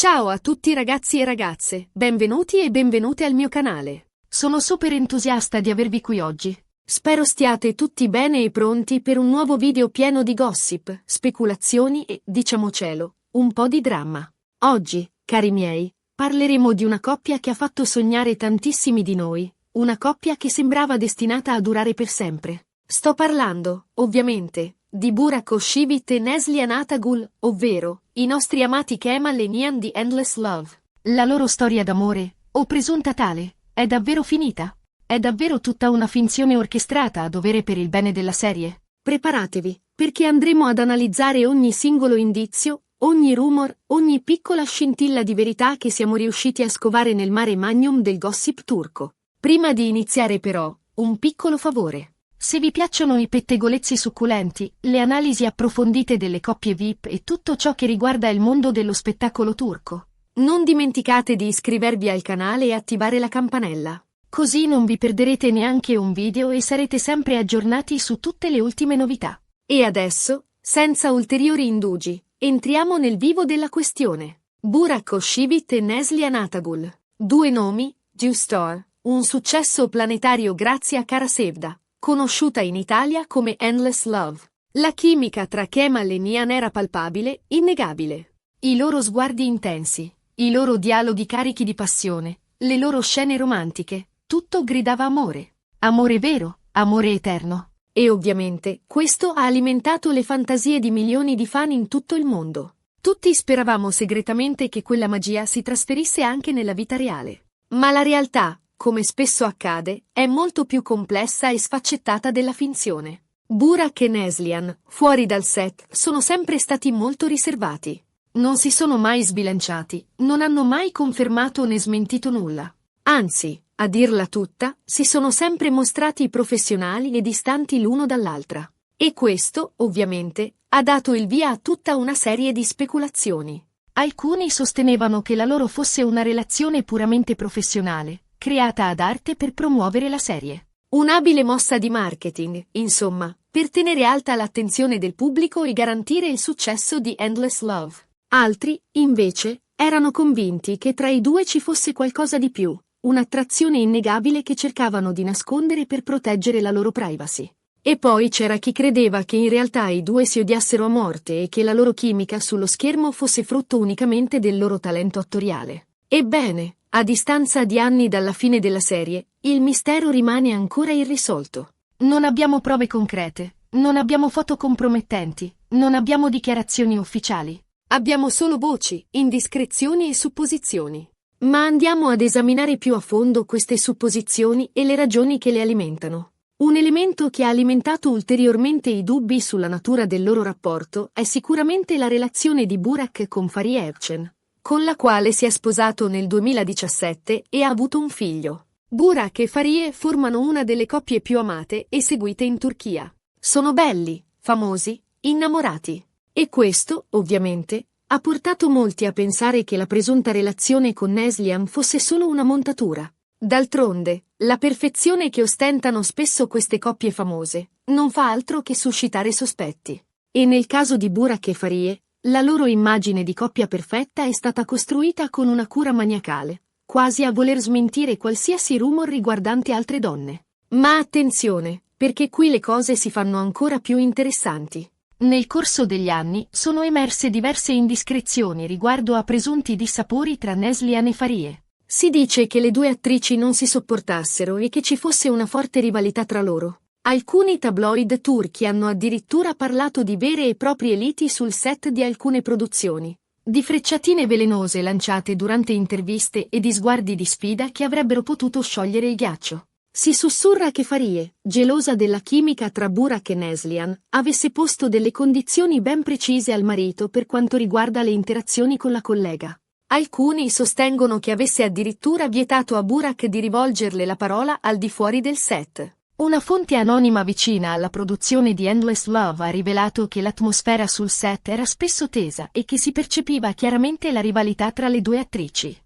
Ciao a tutti ragazzi e ragazze, benvenuti e benvenute al mio canale. Sono super entusiasta di avervi qui oggi. Spero stiate tutti bene e pronti per un nuovo video pieno di gossip, speculazioni e, diciamocelo, un po' di dramma. Oggi, cari miei, parleremo di una coppia che ha fatto sognare tantissimi di noi, una coppia che sembrava destinata a durare per sempre. Sto parlando, ovviamente, di Burak Özçivit e Neslihan Atagul, ovvero i nostri amati Kemal e Nihan di Endless Love. La loro storia d'amore, o presunta tale, è davvero finita? È davvero tutta una finzione orchestrata a dovere per il bene della serie? Preparatevi, perché andremo ad analizzare ogni singolo indizio, ogni rumor, ogni piccola scintilla di verità che siamo riusciti a scovare nel mare magnum del gossip turco. Prima di iniziare però, un piccolo favore. Se vi piacciono i pettegolezzi succulenti, le analisi approfondite delle coppie VIP e tutto ciò che riguarda il mondo dello spettacolo turco, non dimenticate di iscrivervi al canale e attivare la campanella. Così non vi perderete neanche un video e sarete sempre aggiornati su tutte le ultime novità. E adesso, senza ulteriori indugi, entriamo nel vivo della questione. Burak Özçivit e Neslihan Atagul. Due nomi, Giustor, un successo planetario grazie a Kara Sevda, conosciuta in Italia come Endless Love. La chimica tra Kemal e Nihan era palpabile, innegabile. I loro sguardi intensi, i loro dialoghi carichi di passione, le loro scene romantiche, tutto gridava amore. Amore vero, amore eterno. E ovviamente, questo ha alimentato le fantasie di milioni di fan in tutto il mondo. Tutti speravamo segretamente che quella magia si trasferisse anche nella vita reale. Ma la realtà, come spesso accade, è molto più complessa e sfaccettata della finzione. Burak e Neslihan, fuori dal set, sono sempre stati molto riservati. Non si sono mai sbilanciati, non hanno mai confermato né smentito nulla. Anzi, a dirla tutta, si sono sempre mostrati professionali e distanti l'uno dall'altra. E questo, ovviamente, ha dato il via a tutta una serie di speculazioni. Alcuni sostenevano che la loro fosse una relazione puramente professionale, creata ad arte per promuovere la serie. Un'abile mossa di marketing, insomma, per tenere alta l'attenzione del pubblico e garantire il successo di Endless Love. Altri, invece, erano convinti che tra i due ci fosse qualcosa di più, un'attrazione innegabile che cercavano di nascondere per proteggere la loro privacy. E poi c'era chi credeva che in realtà i due si odiassero a morte e che la loro chimica sullo schermo fosse frutto unicamente del loro talento attoriale. Ebbene, a distanza di anni dalla fine della serie, il mistero rimane ancora irrisolto. Non abbiamo prove concrete, non abbiamo foto compromettenti, non abbiamo dichiarazioni ufficiali. Abbiamo solo voci, indiscrezioni e supposizioni. Ma andiamo ad esaminare più a fondo queste supposizioni e le ragioni che le alimentano. Un elemento che ha alimentato ulteriormente i dubbi sulla natura del loro rapporto è sicuramente la relazione di Burak con Fariye Evcen, con la quale si è sposato nel 2017 e ha avuto un figlio. Burak e Fariye formano una delle coppie più amate e seguite in Turchia. Sono belli, famosi, innamorati. E questo, ovviamente, ha portato molti a pensare che la presunta relazione con Neslihan fosse solo una montatura. D'altronde, la perfezione che ostentano spesso queste coppie famose non fa altro che suscitare sospetti. E nel caso di Burak e Fariye, la loro immagine di coppia perfetta è stata costruita con una cura maniacale, quasi a voler smentire qualsiasi rumor riguardante altre donne. Ma attenzione, perché qui le cose si fanno ancora più interessanti. Nel corso degli anni sono emerse diverse indiscrezioni riguardo a presunti dissapori tra Neslihan e Fariye. Si dice che le due attrici non si sopportassero e che ci fosse una forte rivalità tra loro. Alcuni tabloid turchi hanno addirittura parlato di vere e proprie liti sul set di alcune produzioni, di frecciatine velenose lanciate durante interviste e di sguardi di sfida che avrebbero potuto sciogliere il ghiaccio. Si sussurra che Fariye, gelosa della chimica tra Burak e Neslihan, avesse posto delle condizioni ben precise al marito per quanto riguarda le interazioni con la collega. Alcuni sostengono che avesse addirittura vietato a Burak di rivolgerle la parola al di fuori del set. Una fonte anonima vicina alla produzione di Endless Love ha rivelato che l'atmosfera sul set era spesso tesa e che si percepiva chiaramente la rivalità tra le due attrici.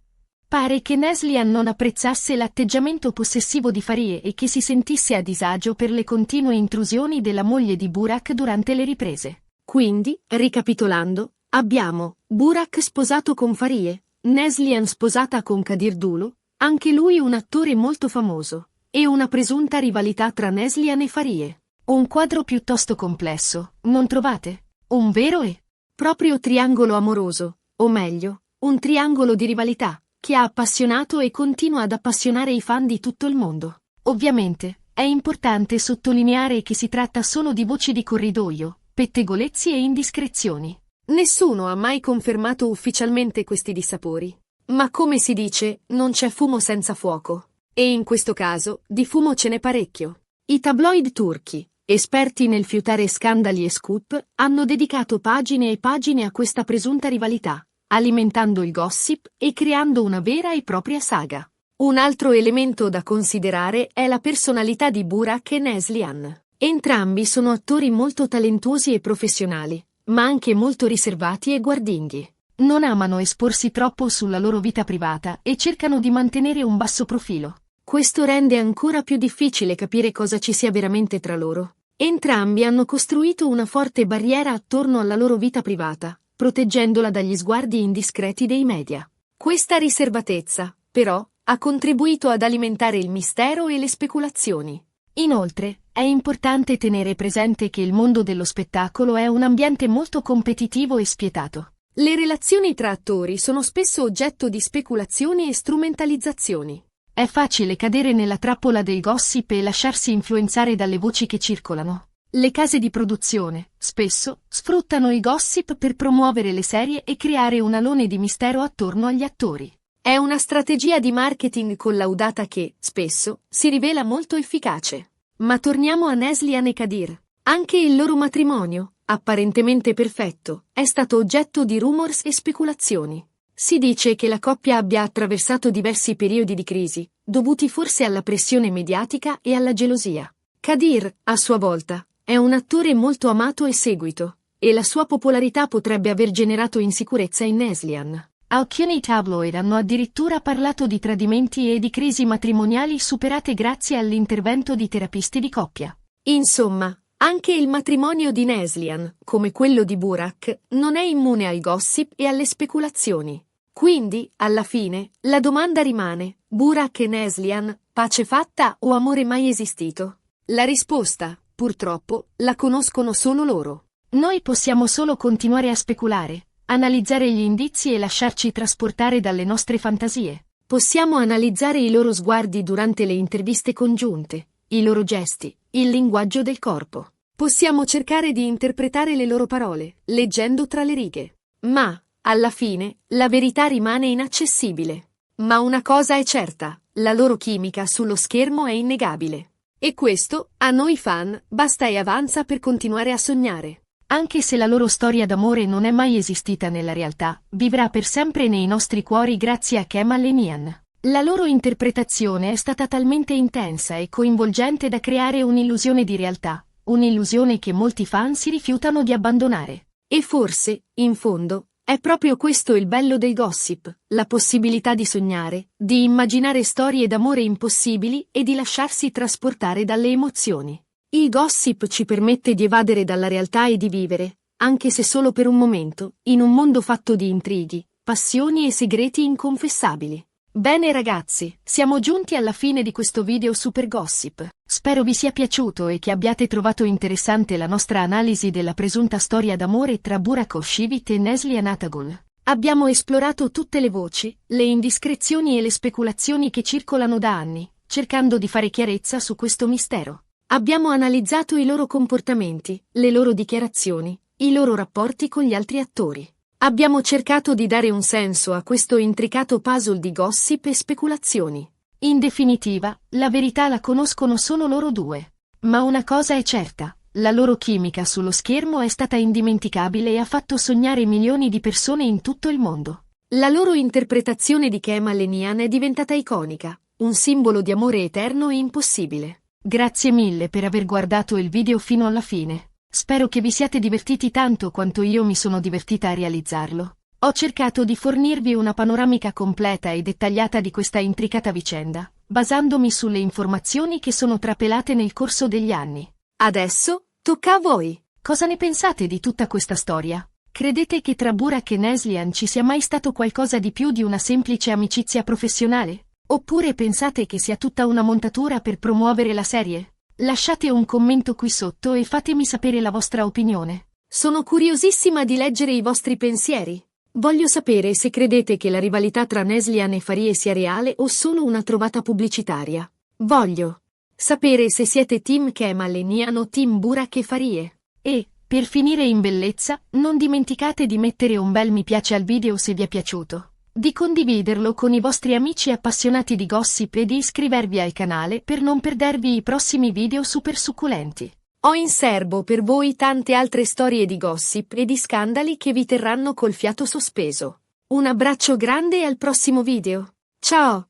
Pare che Neslihan non apprezzasse l'atteggiamento possessivo di Fariye e che si sentisse a disagio per le continue intrusioni della moglie di Burak durante le riprese. Quindi, ricapitolando, Abbiamo Burak sposato con Farie, Neslihan sposata con Kadir Dulu, anche lui un attore molto famoso, e una presunta rivalità tra Neslihan e Farie. Un quadro piuttosto complesso, non trovate? Un vero e proprio triangolo amoroso, o meglio, un triangolo di rivalità, che ha appassionato e continua ad appassionare i fan di tutto il mondo. Ovviamente, è importante sottolineare che si tratta solo di voci di corridoio, pettegolezzi e indiscrezioni. Nessuno ha mai confermato ufficialmente questi dissapori. Ma come si dice, non c'è fumo senza fuoco. E in questo caso, di fumo ce n'è parecchio. I tabloid turchi, esperti nel fiutare scandali e scoop, hanno dedicato pagine e pagine a questa presunta rivalità, alimentando il gossip e creando una vera e propria saga. Un altro elemento da considerare è la personalità di Burak e Neslihan. Entrambi sono attori molto talentuosi e professionali, ma anche molto riservati e guardinghi. Non amano esporsi troppo sulla loro vita privata e cercano di mantenere un basso profilo. Questo rende ancora più difficile capire cosa ci sia veramente tra loro. Entrambi hanno costruito una forte barriera attorno alla loro vita privata, proteggendola dagli sguardi indiscreti dei media. Questa riservatezza, però, ha contribuito ad alimentare il mistero e le speculazioni. Inoltre, è importante tenere presente che il mondo dello spettacolo è un ambiente molto competitivo e spietato. Le relazioni tra attori sono spesso oggetto di speculazioni e strumentalizzazioni. È facile cadere nella trappola del gossip e lasciarsi influenzare dalle voci che circolano. Le case di produzione, spesso, sfruttano i gossip per promuovere le serie e creare un alone di mistero attorno agli attori. È una strategia di marketing collaudata che, spesso, si rivela molto efficace. Ma torniamo a Neslihan e Kadir. Anche il loro matrimonio, apparentemente perfetto, è stato oggetto di rumors e speculazioni. Si dice che la coppia abbia attraversato diversi periodi di crisi, dovuti forse alla pressione mediatica e alla gelosia. Kadir, a sua volta, è un attore molto amato e seguito, e la sua popolarità potrebbe aver generato insicurezza in Neslihan. Alcuni tabloid hanno addirittura parlato di tradimenti e di crisi matrimoniali superate grazie all'intervento di terapisti di coppia. Insomma, anche il matrimonio di Neslihan, come quello di Burak, non è immune al gossip e alle speculazioni. Quindi, alla fine, la domanda rimane: Burak e Neslihan, pace fatta o amore mai esistito? La risposta, purtroppo, la conoscono solo loro. Noi possiamo solo continuare a speculare, analizzare gli indizi e lasciarci trasportare dalle nostre fantasie. Possiamo analizzare i loro sguardi durante le interviste congiunte, i loro gesti, il linguaggio del corpo. Possiamo cercare di interpretare le loro parole, leggendo tra le righe. Ma, alla fine, la verità rimane inaccessibile. Ma una cosa è certa, la loro chimica sullo schermo è innegabile. E questo, a noi fan, basta e avanza per continuare a sognare. Anche se la loro storia d'amore non è mai esistita nella realtà, vivrà per sempre nei nostri cuori grazie a Kemal e Nihan. La loro interpretazione è stata talmente intensa e coinvolgente da creare un'illusione di realtà, un'illusione che molti fan si rifiutano di abbandonare. E forse, in fondo, è proprio questo il bello del gossip, la possibilità di sognare, di immaginare storie d'amore impossibili e di lasciarsi trasportare dalle emozioni. Il gossip ci permette di evadere dalla realtà e di vivere, anche se solo per un momento, in un mondo fatto di intrighi, passioni e segreti inconfessabili. Bene ragazzi, siamo giunti alla fine di questo video super gossip. Spero vi sia piaciuto e che abbiate trovato interessante la nostra analisi della presunta storia d'amore tra Burak Özçivit e Neslihan Atagul. Abbiamo esplorato tutte le voci, le indiscrezioni e le speculazioni che circolano da anni, cercando di fare chiarezza su questo mistero. Abbiamo analizzato i loro comportamenti, le loro dichiarazioni, i loro rapporti con gli altri attori. Abbiamo cercato di dare un senso a questo intricato puzzle di gossip e speculazioni. In definitiva, la verità la conoscono solo loro due. Ma una cosa è certa, la loro chimica sullo schermo è stata indimenticabile e ha fatto sognare milioni di persone in tutto il mondo. La loro interpretazione di Kemal e Nihan è diventata iconica, un simbolo di amore eterno e impossibile. Grazie mille per aver guardato il video fino alla fine. Spero che vi siate divertiti tanto quanto io mi sono divertita a realizzarlo. Ho cercato di fornirvi una panoramica completa e dettagliata di questa intricata vicenda, basandomi sulle informazioni che sono trapelate nel corso degli anni. Adesso, tocca a voi. Cosa ne pensate di tutta questa storia? Credete che tra Burak e Neslihan ci sia mai stato qualcosa di più di una semplice amicizia professionale? Oppure pensate che sia tutta una montatura per promuovere la serie? Lasciate un commento qui sotto e fatemi sapere la vostra opinione. Sono curiosissima di leggere i vostri pensieri. Voglio sapere se credete che la rivalità tra Neslihan e Farie sia reale o solo una trovata pubblicitaria. Voglio sapere se siete team Kemal e Nihan o team Burak e Farie. E, per finire in bellezza, non dimenticate di mettere un bel mi piace al video se vi è piaciuto, di condividerlo con i vostri amici appassionati di gossip e di iscrivervi al canale per non perdervi i prossimi video super succulenti. Ho in serbo per voi tante altre storie di gossip e di scandali che vi terranno col fiato sospeso. Un abbraccio grande e al prossimo video. Ciao!